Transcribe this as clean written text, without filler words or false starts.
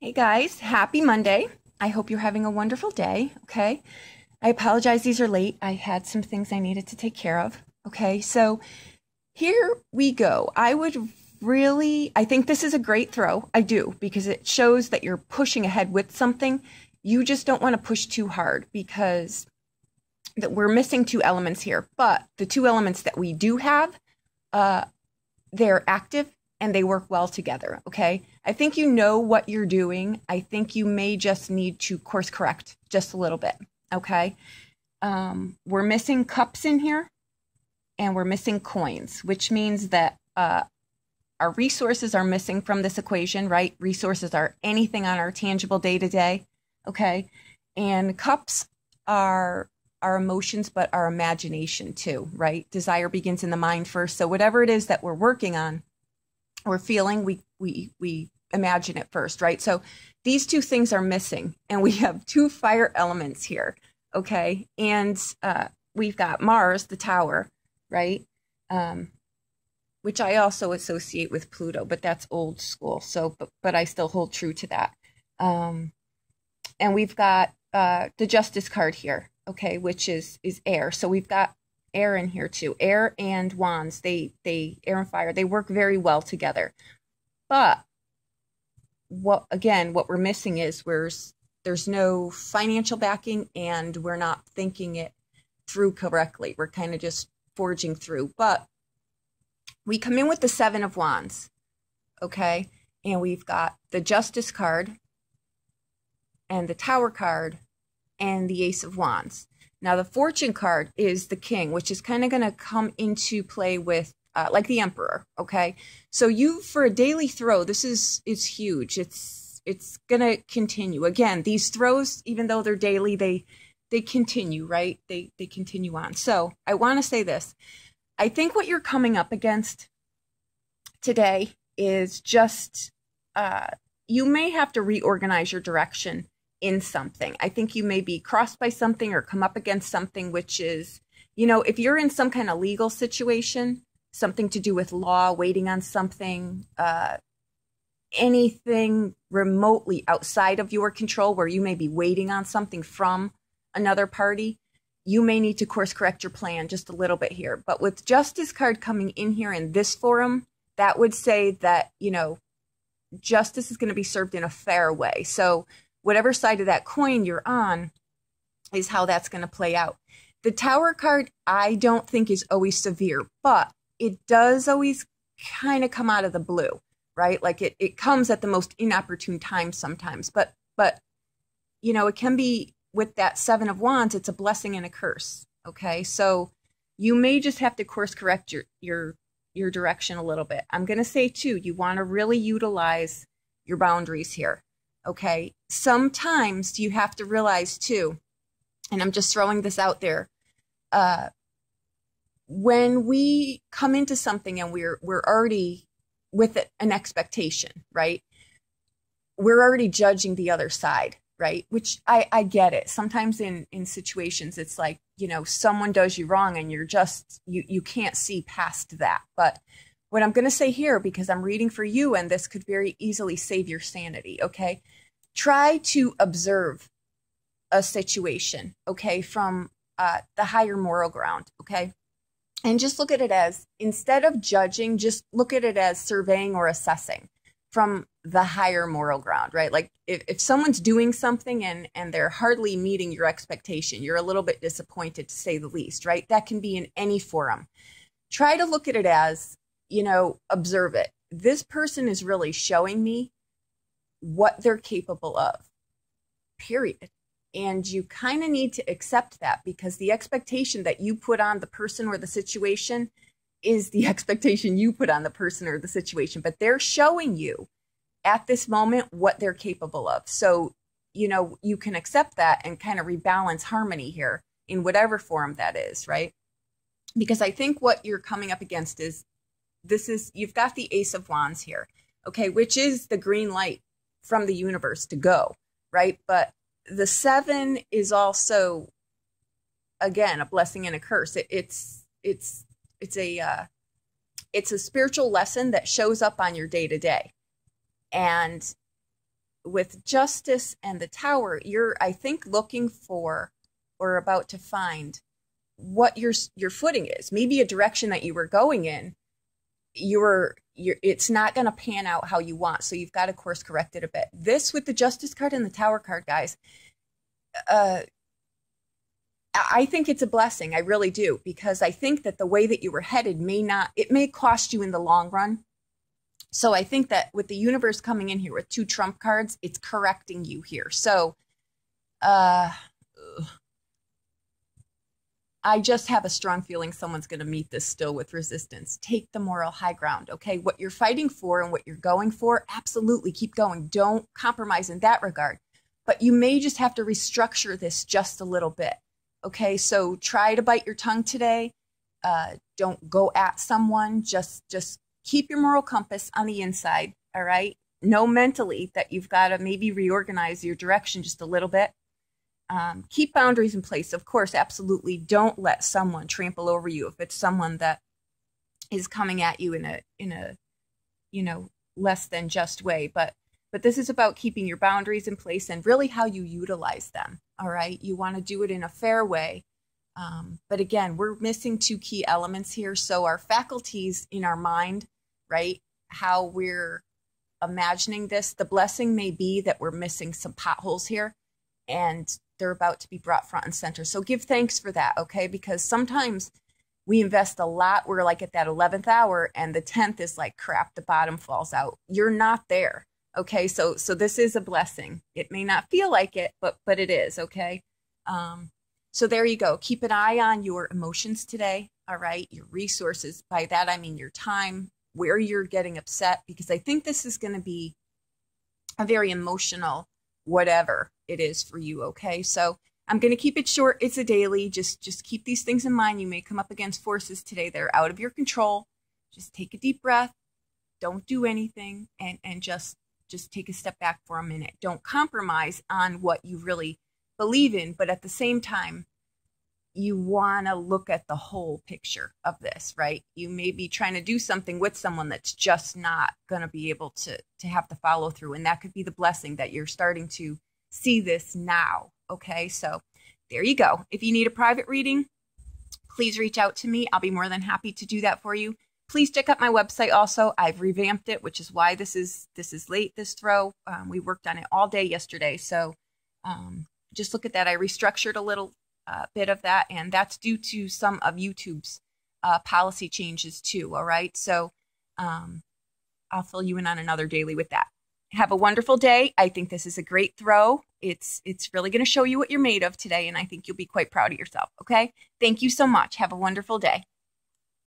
Hey guys, happy Monday. I hope you're having a wonderful day, okay? I apologize these are late. I had some things I needed to take care of, okay? So here we go. I think this is a great throw. I do, because it shows that you're pushing ahead with something. You just don't want to push too hard because we're missing two elements here. But the two elements that we do have, they're active and they work well together, okay? I think you know what you're doing. I think you may just need to course correct just a little bit, okay? We're missing cups in here and we're missing coins, which means that our resources are missing from this equation, right? Resources are anything on our tangible day-to-day, okay? And cups are our emotions, but our imagination too, right? Desire begins in the mind first. So whatever it is that we're working on, we're feeling, we imagine it first, right? So these two things are missing, and we have two fire elements here, okay? And we've got Mars, the tower, right? Which I also associate with Pluto, but that's old school. So, but I still hold true to that. And we've got the Justice card here, okay, which is air. So we've got air in here too. Air and wands, they air and fire, they work very well together. But what we're missing is there's no financial backing and we're not thinking it through correctly. We're kind of just forging through. But we come in with the Seven of Wands, okay? And we've got the Justice card and the Tower card and the Ace of Wands. Now, the Fortune card is the King, which is kind of going to come into play with like the Emperor, okay? So for a daily throw, it's huge. It's going to continue. Again, these throws, even though they're daily, they continue, right? They continue on. So I want to say this. I think what you're coming up against today is just you may have to reorganize your direction in something. I think you may be crossed by something or come up against something, which is, if you're in some kind of legal situation, something to do with law, waiting on something, anything remotely outside of your control where you may be waiting on something from another party, you may need to course correct your plan just a little bit here. But with Justice card coming in here in this forum, that would say that, justice is going to be served in a fair way. So whatever side of that coin you're on is how that's going to play out. The Tower card, I don't think is always severe, but it does always kind of come out of the blue, right? Like it comes at the most inopportune time sometimes, but it can be with that Seven of Wands, it's a blessing and a curse, okay? So you may just have to course correct your direction a little bit. I'm going to say too, you want to really utilize your boundaries here. Okay, sometimes you have to realize too, and I'm just throwing this out there, when we come into something and we're already with an expectation, right? We're already judging the other side, right? Which I get it. Sometimes in situations, it's like, someone does you wrong and you can't see past that. But what I'm going to say here, because I'm reading for you and this could very easily save your sanity, okay? Try to observe a situation, okay, from the higher moral ground, okay? And just look at it as, instead of judging, just look at it as surveying or assessing from the higher moral ground, right? Like if someone's doing something and they're hardly meeting your expectation, you're a little bit disappointed to say the least, right? That can be in any forum. Try to look at it as, observe it. This person is really showing me what they're capable of, period. And you kind of need to accept that, because the expectation that you put on the person or the situation is the expectation you put on the person or the situation. But they're showing you at this moment what they're capable of. So, you can accept that and kind of rebalance harmony here in whatever form that is, right? Because I think what you're coming up against is, you've got the Ace of Wands here, okay, which is the green light from the universe to go, right? But the Seven is also, again, a blessing and a curse. It's a spiritual lesson that shows up on your day to day. And with Justice and the Tower, you're, I think, looking for or about to find what your footing is. Maybe a direction that you were going in, it's not going to pan out how you want. So you've got to course correct it a bit. This with the Justice card and the Tower card, guys, I think it's a blessing. I really do, because I think that the way that you were headed it may cost you in the long run. So I think that with the universe coming in here with 2 trump cards, it's correcting you here. So I just have a strong feeling someone's going to meet this still with resistance. Take the moral high ground, okay? What you're fighting for and what you're going for, absolutely keep going. Don't compromise in that regard. But you may just have to restructure this just a little bit, okay? So try to bite your tongue today. Don't go at someone. Just keep your moral compass on the inside, all right? Know mentally that you've got to maybe reorganize your direction just a little bit. Keep boundaries in place. Of course, absolutely. Don't let someone trample over you if it's someone that is coming at you in a less than just way. But this is about keeping your boundaries in place and really how you utilize them. All right. You want to do it in a fair way. But again, we're missing 2 key elements here. So our faculties in our mind, right? How we're imagining this, the blessing may be that we're missing some potholes here and they're about to be brought front and center. So give thanks for that, okay? Because sometimes we invest a lot. We're like at that 11th hour and the 10th is like, crap, the bottom falls out. You're not there, okay? So this is a blessing. It may not feel like it, but it is, okay? So there you go. Keep an eye on your emotions today, all right? Your resources. By that, I mean your time, where you're getting upset, because I think this is going to be a very emotional whatever it is for you, okay? So I'm going to keep it short. It's a daily. Just keep these things in mind. You may come up against forces today that are out of your control. Just take a deep breath. Don't do anything and just take a step back for a minute. Don't compromise on what you really believe in, but at the same time, you want to look at the whole picture of this, right? You may be trying to do something with someone that's just not going to be able to have to follow through. And that could be the blessing that you're starting to see this now. Okay. So there you go. If you need a private reading, please reach out to me. I'll be more than happy to do that for you. Please check out my website also. I've revamped it, which is why this is late, this throw. We worked on it all day yesterday. So just look at that. I restructured a little bit of that, and that's due to some of YouTube's policy changes too. All right. So I'll fill you in on another daily with that. Have a wonderful day. I think this is a great throw. It's really going to show you what you're made of today, and I think you'll be quite proud of yourself. Okay. Thank you so much. Have a wonderful day.